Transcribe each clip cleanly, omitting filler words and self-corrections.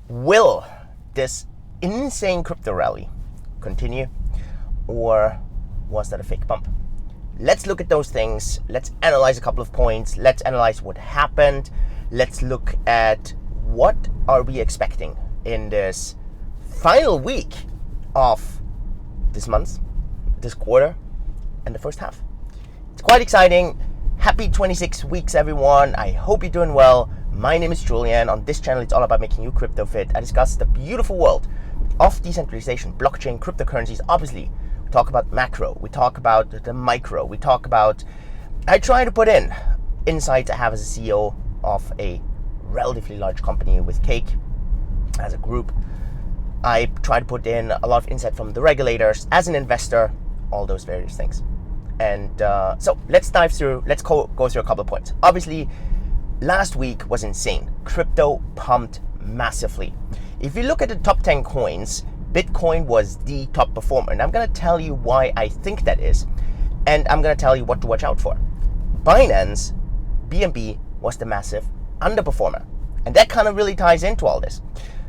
Will this insane crypto rally continue, or was that a fake bump? Let's look at those things. Let's analyze a couple of points. Let's analyze what happened. Let's look at what are we expecting in this final week of this month, this quarter, and the first half. It's quite exciting. Happy 26 weeks, everyone. I hope you're doing well. My name is Julian. On this channel, it's all about making you crypto fit. I discuss the beautiful world of decentralization, blockchain, cryptocurrencies. Obviously, we talk about macro. We talk about the micro. I try to put in insights I have as a CEO of a relatively large company with Cake as a group. I try to put in a lot of insight from the regulators as an investor, all those various things. And so let's dive through, let's go through a couple of points. Obviously, last week was insane. Crypto pumped massively. If you look at the top 10 coins, Bitcoin was the top performer. And I'm going to tell you why I think that is. And I'm going to tell you what to watch out for. Binance, BNB, was the massive underperformer. And that kind of really ties into all this.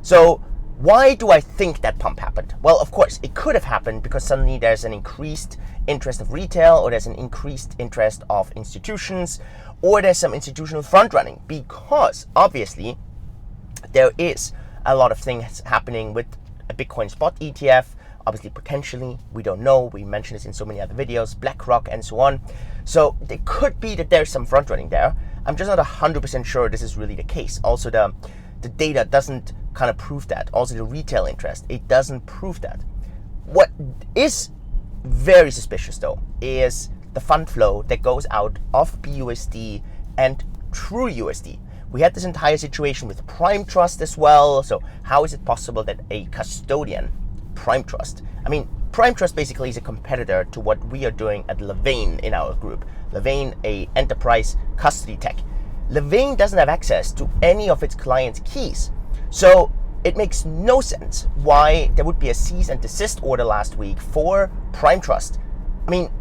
So why do I think that pump happened? Well, of course, it could have happened because suddenly there's an increased interest of retail, or there's an increased interest of institutions, or there's some institutional front running, because obviously there is a lot of things happening with a Bitcoin spot ETF. Obviously, potentially, we don't know. We mentioned this in so many other videos, BlackRock and so on. So it could be that there's some front running there. I'm just not 100% sure this is really the case. Also, the data doesn't kind of prove that. Also, the retail interest, it doesn't prove that. What is very suspicious, though, is the fund flow that goes out of BUSD and TrueUSD. We had this entire situation with Prime Trust as well. So how is it possible that a custodian, Prime Trust, Prime Trust basically is a competitor to what we are doing at Levain in our group. Levain, a enterprise custody tech. Levain doesn't have access to any of its clients' keys. So it makes no sense why there would be a cease and desist order last week for Prime Trust.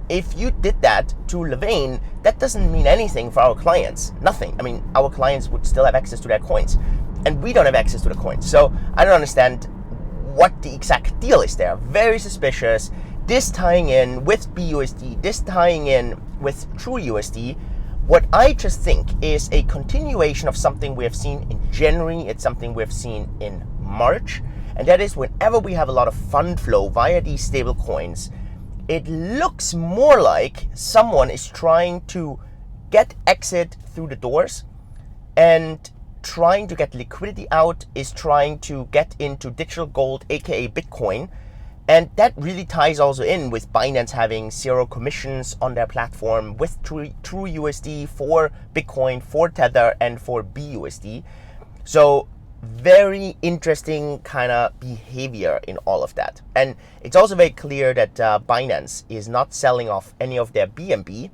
If you did that to Levain, that doesn't mean anything for our clients. Nothing. Our clients would still have access to their coins, and we don't have access to the coins. So I don't understand what the exact deal is there. Very suspicious. This tying in with BUSD, this tying in with TrueUSD. What I just think is a continuation of something we have seen in January. It's something we have seen in March. And that is whenever we have a lot of fund flow via these stable coins, it looks more like someone is trying to get exit through the doors and trying to get liquidity out, is trying to get into digital gold, aka Bitcoin. And that really ties also in with Binance having 0 commissions on their platform, with TrueUSD for Bitcoin, for Tether, and for BUSD. So very interesting kind of behavior in all of that. And it's also very clear that Binance is not selling off any of their BNB.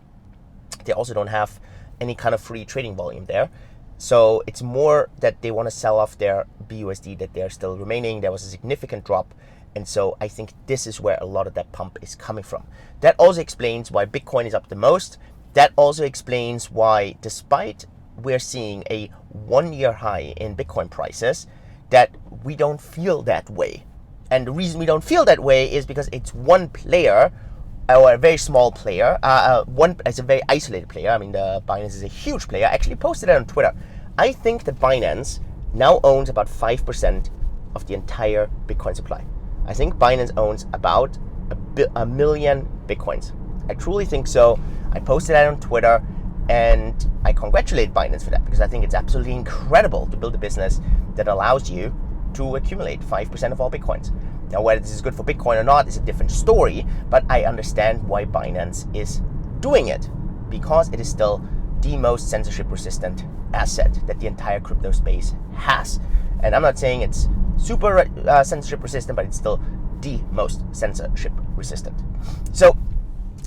They also don't have any kind of free trading volume there. So it's more that they want to sell off their BUSD, that they're still remaining. There was a significant drop. And so I think this is where a lot of that pump is coming from. That also explains why Bitcoin is up the most. That also explains why, despite we're seeing a 1-year high in Bitcoin prices, that we don't feel that way. And the reason we don't feel that way is because it's one player, or a very small player. It's a very isolated player. The Binance is a huge player. I actually posted it on Twitter. I think that Binance now owns about 5% of the entire Bitcoin supply. I think Binance owns about a million Bitcoins. I truly think so. I posted that on Twitter, and I congratulate Binance for that, because I think it's absolutely incredible to build a business that allows you to accumulate 5% of all Bitcoins. Now, whether this is good for Bitcoin or not is a different story, but I understand why Binance is doing it, because it is still the most censorship-resistant asset that the entire crypto space has. And I'm not saying it's super censorship resistant, but it's still the most censorship resistant. So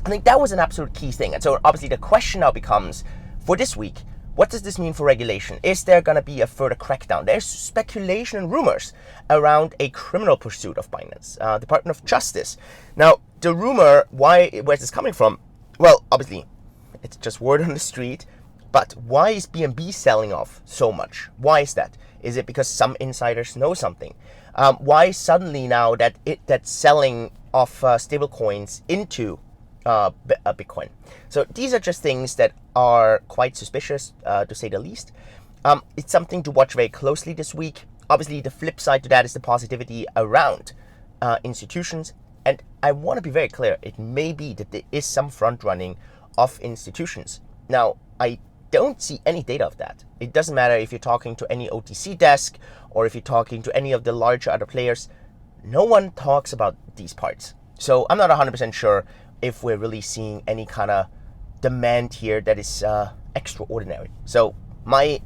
I think that was an absolute key thing. And so obviously the question now becomes, for this week, what does this mean for regulation? Is there going to be a further crackdown? There's speculation and rumors around a criminal pursuit of Binance, Department of Justice. Now, the rumor, where's this coming from? Well, obviously, it's just word on the street. But why is BNB selling off so much? Why is that? Is it because some insiders know something? Why suddenly now that selling of stable coins into Bitcoin? So these are just things that are quite suspicious, to say the least. It's something to watch very closely this week. Obviously, the flip side to that is the positivity around institutions. And I want to be very clear, it may be that there is some front running of institutions. Now, I don't see any data of that. It doesn't matter if you're talking to any OTC desk or if you're talking to any of the larger other players. No one talks about these parts. So I'm not 100% sure if we're really seeing any kind of demand here that is extraordinary. So my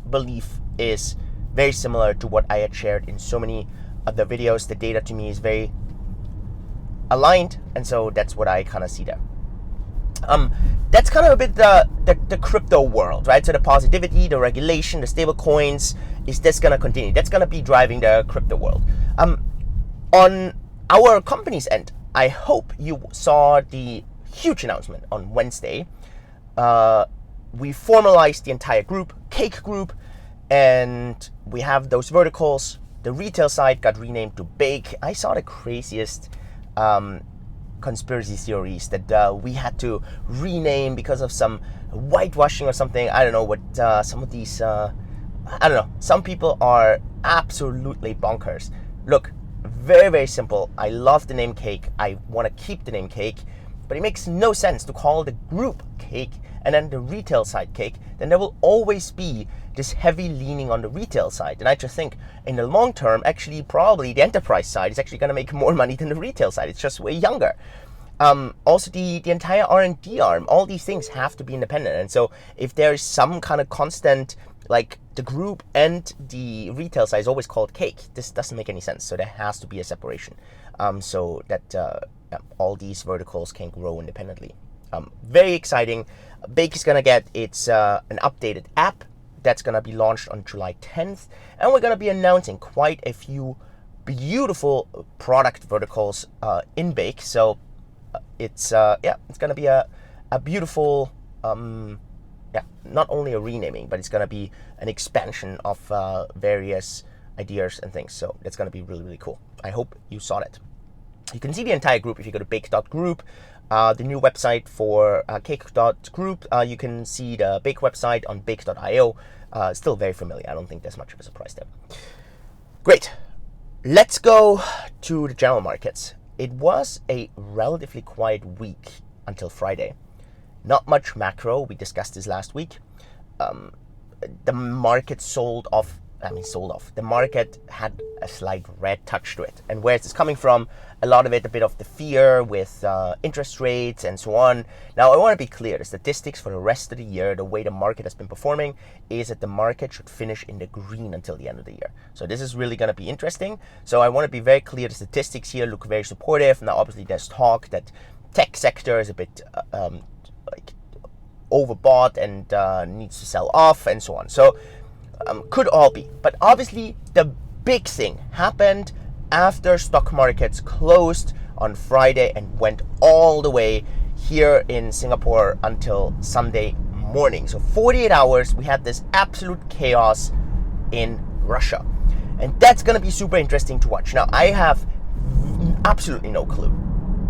belief is very similar to what I had shared in so many other videos. The data to me is very aligned, and so that's what I kind of see there. That's kind of a bit the crypto world, right? So the positivity, the regulation, the stable coins, is this going to continue? That's going to be driving the crypto world. On our company's end, I hope you saw the huge announcement on Wednesday. We formalized the entire group, Cake Group, and we have those verticals. The retail side got renamed to Bake. I saw the craziest conspiracy theories that we had to rename because of some whitewashing or something. I don't know what some of these, I don't know. Some people are absolutely bonkers. Look, very, very simple. I love the name Cake. I want to keep the name Cake, but it makes no sense to call the group Cake and then the retail side Cake. Then there will always be this heavy leaning on the retail side. And I just think in the long term, actually, probably the enterprise side is actually going to make more money than the retail side. It's just way younger. Also, the entire R&D arm, all these things have to be independent. And so if there's some kind of constant, like the group and the retail side is always called Cake, this doesn't make any sense. So there has to be a separation so that all these verticals can grow independently. Very exciting. Bake is going to get its an updated app that's going to be launched on July 10th. And we're going to be announcing quite a few beautiful product verticals in Bake. So it's going to be a beautiful, not only a renaming, but it's going to be an expansion of various ideas and things. So that's going to be really, really cool. I hope you saw that. You can see the entire group if you go to bake.group. The new website for cake.group, you can see the Bake website on bake.io. Still very familiar. I don't think there's much of a surprise there. Great. Let's go to the general markets. It was a relatively quiet week until Friday. Not much macro. We discussed this last week. The market sold off. The market had a slight red touch to it. And where is this coming from? A lot of it, a bit of the fear with interest rates and so on. Now, I want to be clear. The statistics for the rest of the year, the way the market has been performing, is that the market should finish in the green until the end of the year. So this is really going to be interesting. So I want to be very clear. The statistics here look very supportive. Now, obviously, there's talk that tech sector is a bit overbought and needs to sell off and so on. So could all be. But obviously, the big thing happened after stock markets closed on Friday and went all the way here in Singapore until Sunday morning. So 48 hours, we had this absolute chaos in Russia. And that's going to be super interesting to watch. Now, I have absolutely no clue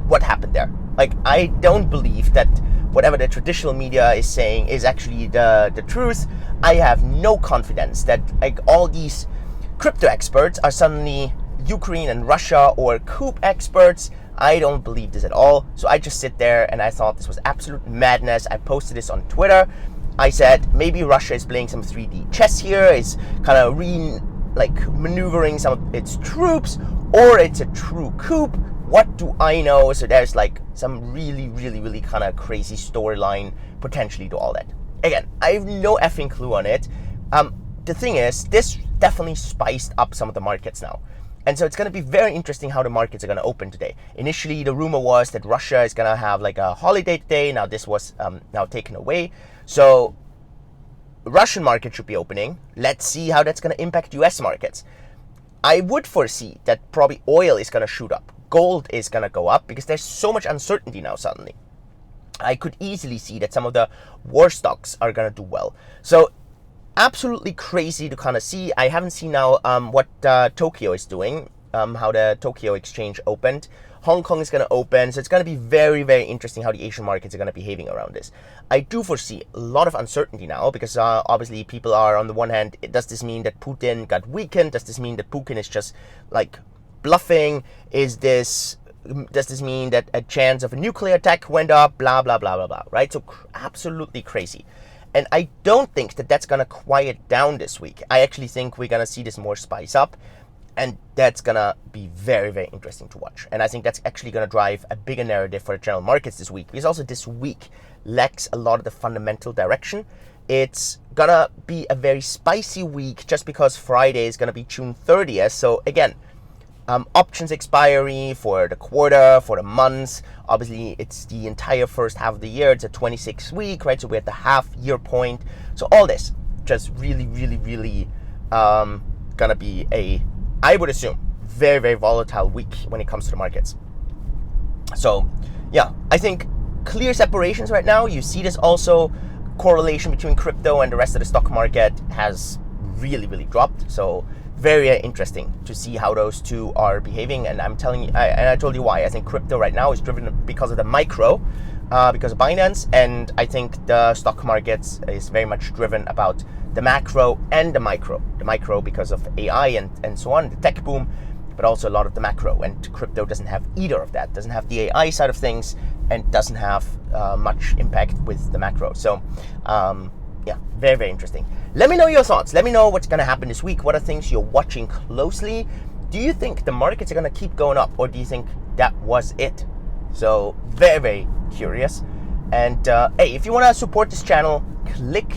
what happened there. Like, I don't believe that whatever the traditional media is saying is actually the truth. I have no confidence that like all these crypto experts are suddenly Ukraine and Russia or coup experts. I don't believe this at all. So I just sit there and I thought this was absolute madness. I posted this on Twitter. I said maybe Russia is playing some 3D chess here, is kind of maneuvering some of its troops, or it's a true coup. What do I know? So there's like some really, really, really kind of crazy storyline potentially to all that. Again, I have no effing clue on it. The thing is, this definitely spiced up some of the markets now. And so it's going to be very interesting how the markets are going to open today. Initially, the rumor was that Russia is going to have like a holiday today. Now this was now taken away. So Russian market should be opening. Let's see how that's going to impact US markets. I would foresee that probably oil is going to shoot up. Gold is going to go up because there's so much uncertainty now suddenly. I could easily see that some of the war stocks are going to do well. So absolutely crazy to kind of see. I haven't seen now what Tokyo is doing, how the Tokyo exchange opened. Hong Kong is going to open, so it's going to be very, very interesting how the Asian markets are going to be behaving around this. I do foresee a lot of uncertainty now because obviously people are, on the one hand, does this mean that Putin got weakened? Does this mean that Putin is just like bluffing? Does this mean that a chance of a nuclear attack went up? Blah, blah, blah, blah, blah, right? So absolutely crazy. And I don't think that that's going to quiet down this week. I actually think we're going to see this more spice up. And that's going to be very, very interesting to watch. And I think that's actually going to drive a bigger narrative for the general markets this week. Because also this week lacks a lot of the fundamental direction. It's going to be a very spicy week just because Friday is going to be June 30th. So again, options expiry for the quarter, for the months. Obviously, it's the entire first half of the year. It's a 26 week, right? So we're at the half year point. So all this just really, really, really going to be I would assume, very, very volatile week when it comes to the markets. So, yeah, I think clear separations right now. You see this also, correlation between crypto and the rest of the stock market has really, really dropped. So, very interesting to see how those two are behaving. And I'm telling you, I told you why. I think crypto right now is driven because of the micro, because of Binance. And I think the stock markets is very much driven about the macro and the micro. The micro because of AI and so on, the tech boom, but also a lot of the macro. And crypto doesn't have either of that. Doesn't have the AI side of things and doesn't have much impact with the macro. So, yeah, very, very interesting. Let me know your thoughts. Let me know what's going to happen this week. What are things you're watching closely? Do you think the markets are going to keep going up, or do you think that was it? So, very, very curious. And hey, if you want to support this channel, click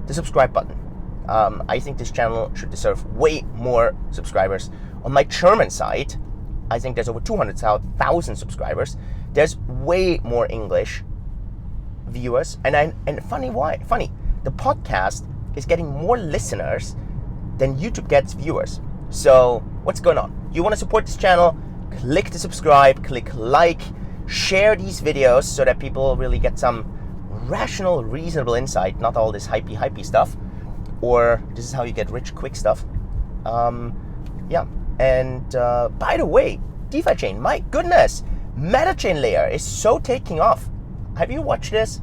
the subscribe button. I think this channel should deserve way more subscribers. On my German side, I think there's over 200,000 subscribers. There's way more English viewers, and funny, the podcast is getting more listeners than YouTube gets viewers. So what's going on? You want to support this channel? Click the subscribe, click like, share these videos so that people really get some rational, reasonable insight, not all this hypey stuff, or this is how you get rich quick stuff. Yeah, and by the way, DeFi chain, my goodness, Meta chain layer is so taking off. Have you watched this?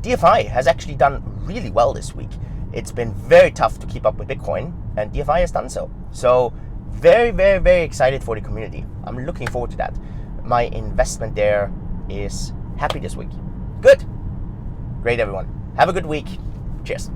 DeFi has actually done really well this week. It's been very tough to keep up with Bitcoin, and DeFi has done so. So very, very, very excited for the community. I'm looking forward to that. My investment there is happy this week. Good. Great, everyone. Have a good week. Cheers.